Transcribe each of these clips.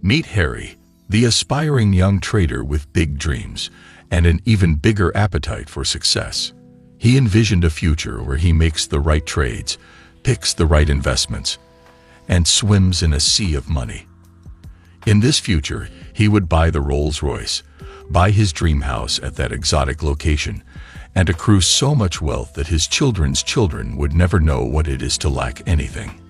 Meet Harry, the aspiring young trader with big dreams and an even bigger appetite for success. He envisioned a future where he makes the right trades, picks the right investments, and swims in a sea of money. In this future, he would buy the Rolls-Royce, buy his dream house at that exotic location, and accrue so much wealth that his children's children would never know what it is to lack anything.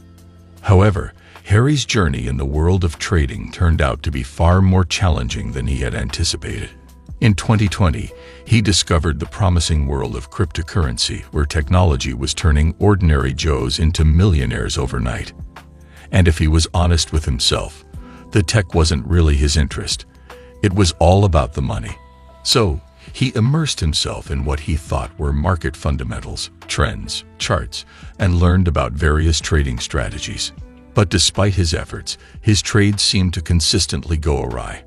However, Harry's journey in the world of trading turned out to be far more challenging than he had anticipated. In 2020, he discovered the promising world of cryptocurrency, where technology was turning ordinary Joes into millionaires overnight. And if he was honest with himself, the tech wasn't really his interest. It was all about the money. So, he immersed himself in what he thought were market fundamentals, trends, charts, and learned about various trading strategies. But despite his efforts, his trades seemed to consistently go awry.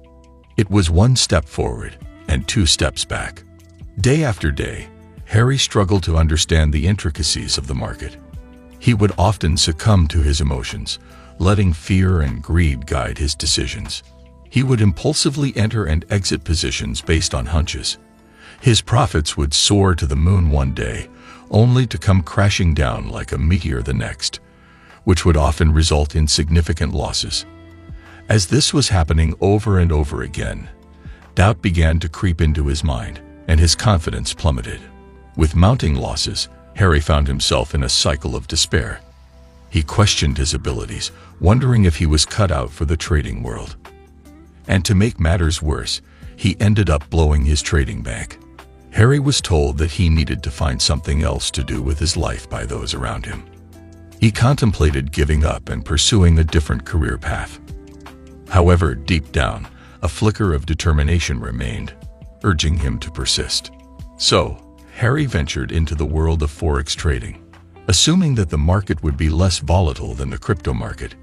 It was one step forward and two steps back. Day after day, Harry struggled to understand the intricacies of the market. He would often succumb to his emotions, letting fear and greed guide his decisions. He would impulsively enter and exit positions based on hunches. His profits would soar to the moon one day, only to come crashing down like a meteor the next, which would often result in significant losses. As this was happening over and over again, doubt began to creep into his mind, and his confidence plummeted. With mounting losses, Harry found himself in a cycle of despair. He questioned his abilities, wondering if he was cut out for the trading world. And to make matters worse, he ended up blowing his trading bank. Harry was told that he needed to find something else to do with his life by those around him. He contemplated giving up and pursuing a different career path. However, deep down, a flicker of determination remained, urging him to persist. So, Harry ventured into the world of forex trading. Assuming that the market would be less volatile than the crypto market,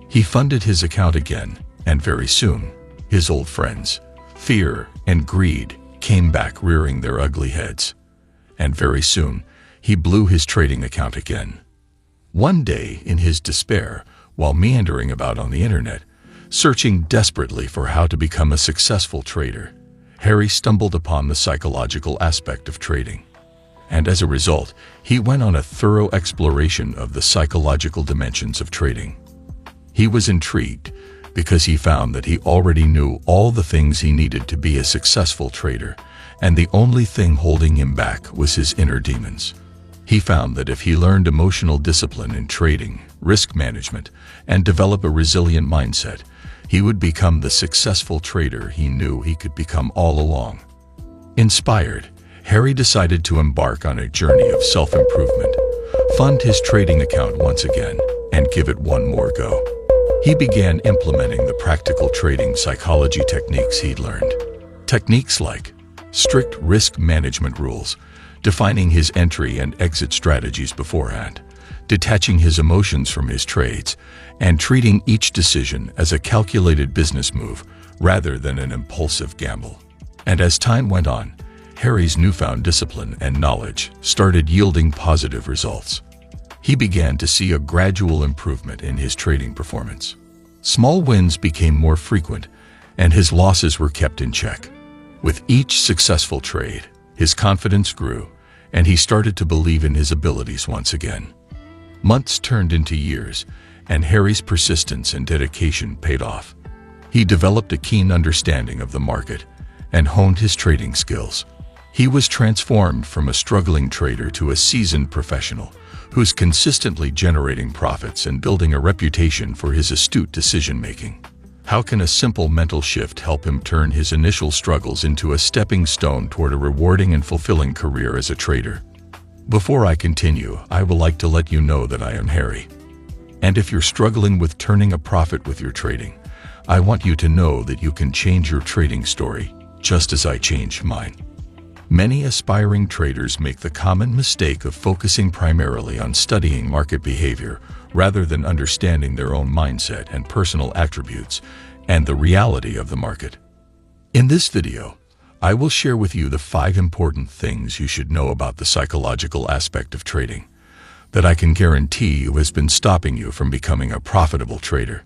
he funded his account again, and very soon, his old friends, fear and greed, came back rearing their ugly heads. And very soon, he blew his trading account again. One day, in his despair, while meandering about on the internet, searching desperately for how to become a successful trader, Harry stumbled upon the psychological aspect of trading. And as a result, he went on a thorough exploration of the psychological dimensions of trading. He was intrigued because he found that he already knew all the things he needed to be a successful trader, and the only thing holding him back was his inner demons. He found that if he learned emotional discipline in trading, risk management, and develop a resilient mindset, he would become the successful trader he knew he could become all along. Inspired, Harry decided to embark on a journey of self-improvement, fund his trading account once again, and give it one more go. He began implementing the practical trading psychology techniques he'd learned. Techniques like strict risk management rules, defining his entry and exit strategies beforehand, detaching his emotions from his trades, and treating each decision as a calculated business move rather than an impulsive gamble. And as time went on, Harry's newfound discipline and knowledge started yielding positive results. He began to see a gradual improvement in his trading performance. Small wins became more frequent, and his losses were kept in check. With each successful trade, his confidence grew, and he started to believe in his abilities once again. Months turned into years, and Harry's persistence and dedication paid off. He developed a keen understanding of the market and honed his trading skills. He was transformed from a struggling trader to a seasoned professional who's consistently generating profits and building a reputation for his astute decision-making. How can a simple mental shift help him turn his initial struggles into a stepping stone toward a rewarding and fulfilling career as a trader? Before I continue, I would like to let you know that I am Harry. And if you're struggling with turning a profit with your trading, I want you to know that you can change your trading story, just as I changed mine. Many aspiring traders make the common mistake of focusing primarily on studying market behavior rather than understanding their own mindset and personal attributes and the reality of the market. In this video, I will share with you the 5 important things you should know about the psychological aspect of trading that I can guarantee you has been stopping you from becoming a profitable trader.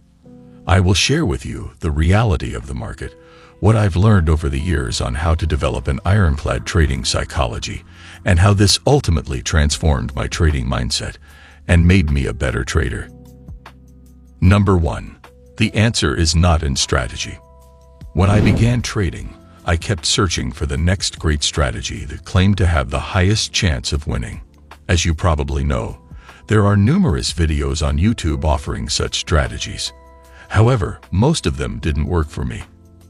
I will share with you the reality of the market, what I've learned over the years on how to develop an ironclad trading psychology, and how this ultimately transformed my trading mindset and made me a better trader. Number 1. The answer is not in strategy. When I began trading, I kept searching for the next great strategy that claimed to have the highest chance of winning. As you probably know, there are numerous videos on YouTube offering such strategies. However, most of them didn't work for me.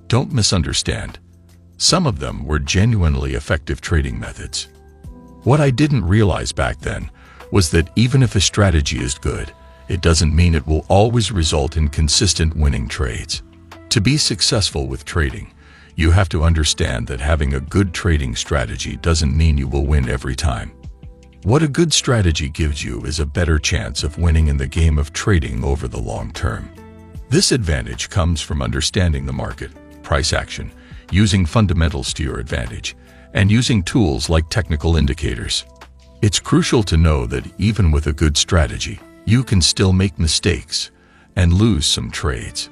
Don't misunderstand. Some of them were genuinely effective trading methods. What I didn't realize back then was that even if a strategy is good, it doesn't mean it will always result in consistent winning trades. To be successful with trading, you have to understand that having a good trading strategy doesn't mean you will win every time. What a good strategy gives you is a better chance of winning in the game of trading over the long term. This advantage comes from understanding the market, price action, using fundamentals to your advantage, and using tools like technical indicators. It's crucial to know that even with a good strategy, you can still make mistakes and lose some trades.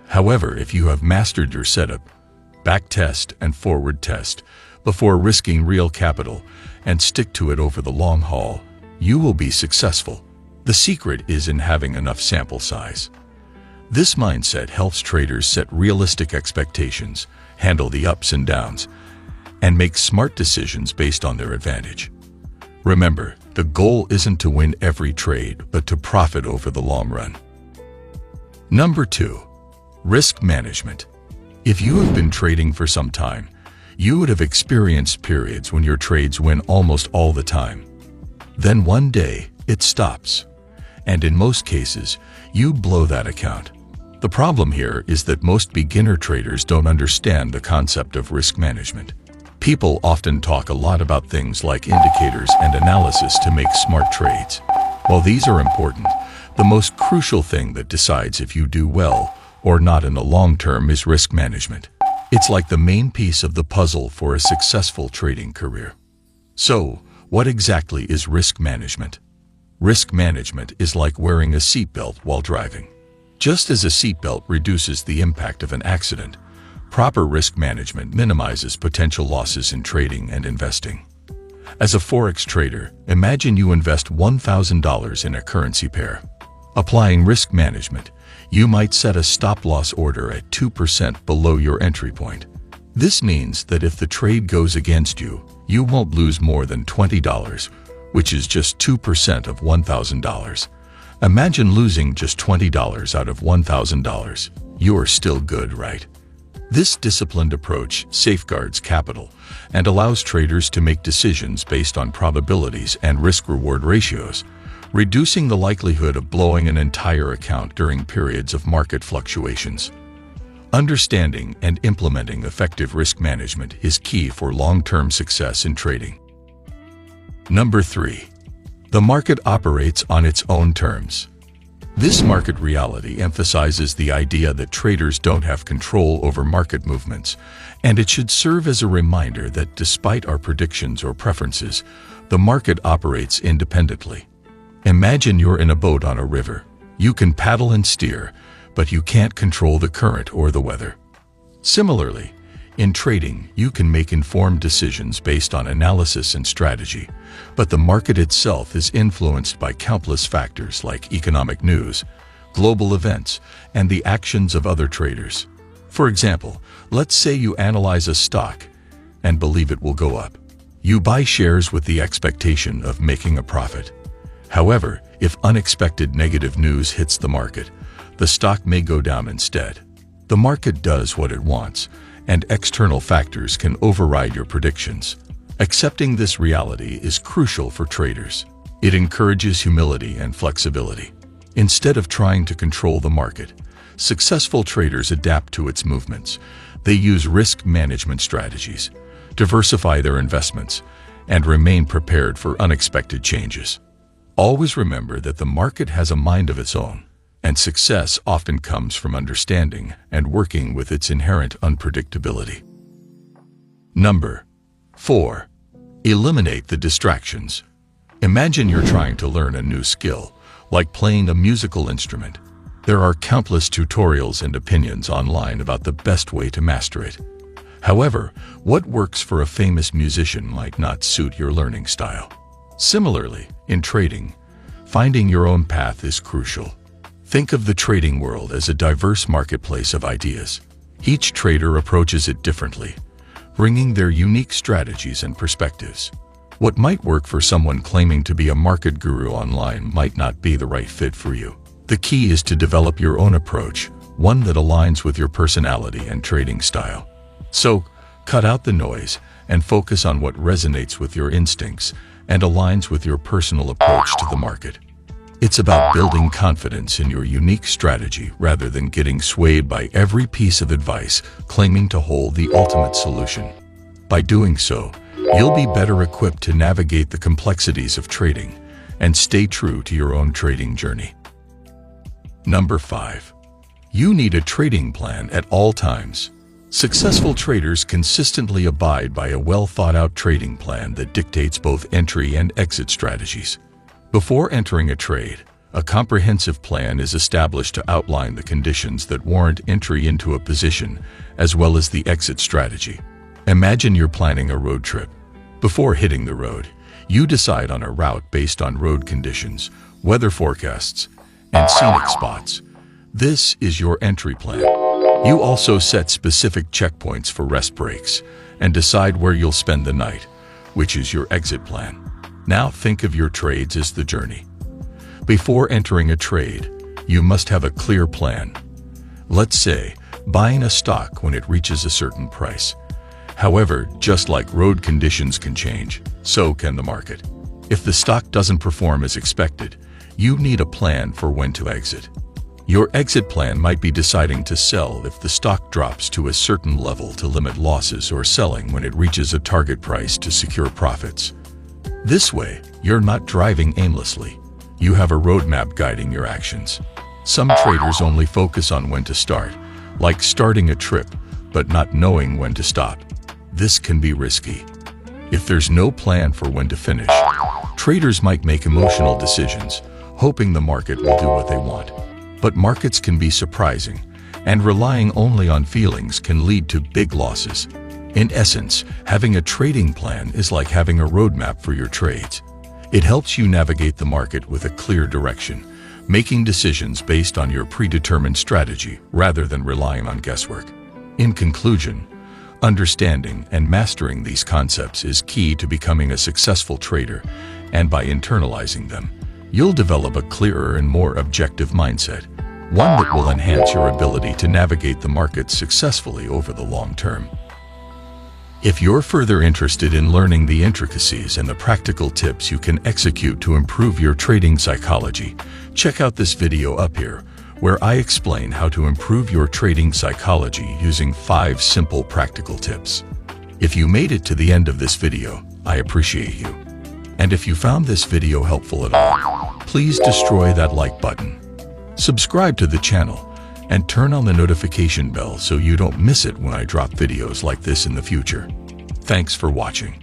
However, if you have mastered your setup, back test and forward test before risking real capital and stick to it over the long haul, you will be successful. The secret is in having enough sample size. This mindset helps traders set realistic expectations, handle the ups and downs, and make smart decisions based on their advantage. Remember, the goal isn't to win every trade, but to profit over the long run. Number 2. Risk management. If you have been trading for some time, you would have experienced periods when your trades win almost all the time. Then one day, it stops. And in most cases, you blow that account. The problem here is that most beginner traders don't understand the concept of risk management. People often talk a lot about things like indicators and analysis to make smart trades. While these are important, the most crucial thing that decides if you do well or not in the long term is risk management. It's like the main piece of the puzzle for a successful trading career. So, what exactly is risk management? Risk management is like wearing a seatbelt while driving. Just as a seatbelt reduces the impact of an accident, proper risk management minimizes potential losses in trading and investing. As a Forex trader, imagine you invest $1,000 in a currency pair. Applying risk management, you might set a stop-loss order at 2% below your entry point. This means that if the trade goes against you, you won't lose more than $20, which is just 2% of $1,000. Imagine losing just $20 out of $1,000. You're still good, right? This disciplined approach safeguards capital and allows traders to make decisions based on probabilities and risk-reward ratios, reducing the likelihood of blowing an entire account during periods of market fluctuations. Understanding and implementing effective risk management is key for long-term success in trading. Number 3. The market operates on its own terms. This market reality emphasizes the idea that traders don't have control over market movements, and it should serve as a reminder that despite our predictions or preferences, the market operates independently. Imagine you're in a boat on a river. You can paddle and steer, but you can't control the current or the weather. Similarly, in trading, you can make informed decisions based on analysis and strategy, but the market itself is influenced by countless factors like economic news, global events, and the actions of other traders. For example, let's say you analyze a stock and believe it will go up. You buy shares with the expectation of making a profit. However, if unexpected negative news hits the market, the stock may go down instead. The market does what it wants, and external factors can override your predictions. Accepting this reality is crucial for traders. It encourages humility and flexibility. Instead of trying to control the market, successful traders adapt to its movements. They use risk management strategies, diversify their investments, and remain prepared for unexpected changes. Always remember that the market has a mind of its own, and success often comes from understanding and working with its inherent unpredictability. Number 4. Eliminate the distractions. Imagine you're trying to learn a new skill, like playing a musical instrument. There are countless tutorials and opinions online about the best way to master it. However, what works for a famous musician might not suit your learning style. Similarly, in trading, finding your own path is crucial. Think of the trading world as a diverse marketplace of ideas. Each trader approaches it differently, bringing their unique strategies and perspectives. What might work for someone claiming to be a market guru online might not be the right fit for you. The key is to develop your own approach, one that aligns with your personality and trading style. So, cut out the noise and focus on what resonates with your instincts and aligns with your personal approach to the market. It's about building confidence in your unique strategy rather than getting swayed by every piece of advice claiming to hold the ultimate solution. By doing so, you'll be better equipped to navigate the complexities of trading and stay true to your own trading journey. Number 5. You need a trading plan at all times. Successful traders consistently abide by a well-thought-out trading plan that dictates both entry and exit strategies. Before entering a trade, a comprehensive plan is established to outline the conditions that warrant entry into a position, as well as the exit strategy. Imagine you're planning a road trip. Before hitting the road, you decide on a route based on road conditions, weather forecasts, and scenic spots. This is your entry plan. You also set specific checkpoints for rest breaks and decide where you'll spend the night, which is your exit plan. Now think of your trades as the journey. Before entering a trade, you must have a clear plan. Let's say, buying a stock when it reaches a certain price. However, just like road conditions can change, so can the market. If the stock doesn't perform as expected, you need a plan for when to exit. Your exit plan might be deciding to sell if the stock drops to a certain level to limit losses or selling when it reaches a target price to secure profits. This way, you're not driving aimlessly. You have a roadmap guiding your actions. Some traders only focus on when to start, like starting a trip, but not knowing when to stop. This can be risky. If there's no plan for when to finish, traders might make emotional decisions, hoping the market will do what they want. But markets can be surprising, and relying only on feelings can lead to big losses. In essence, having a trading plan is like having a roadmap for your trades. It helps you navigate the market with a clear direction, making decisions based on your predetermined strategy rather than relying on guesswork. In conclusion, understanding and mastering these concepts is key to becoming a successful trader, and by internalizing them, you'll develop a clearer and more objective mindset, one that will enhance your ability to navigate the markets successfully over the long term. If you're further interested in learning the intricacies and the practical tips you can execute to improve your trading psychology, check out this video up here, where I explain how to improve your trading psychology using 5 simple practical tips. If you made it to the end of this video, I appreciate you. And if you found this video helpful at all, please destroy that like button. Subscribe to the channel and turn on the notification bell so you don't miss it when I drop videos like this in the future. Thanks for watching.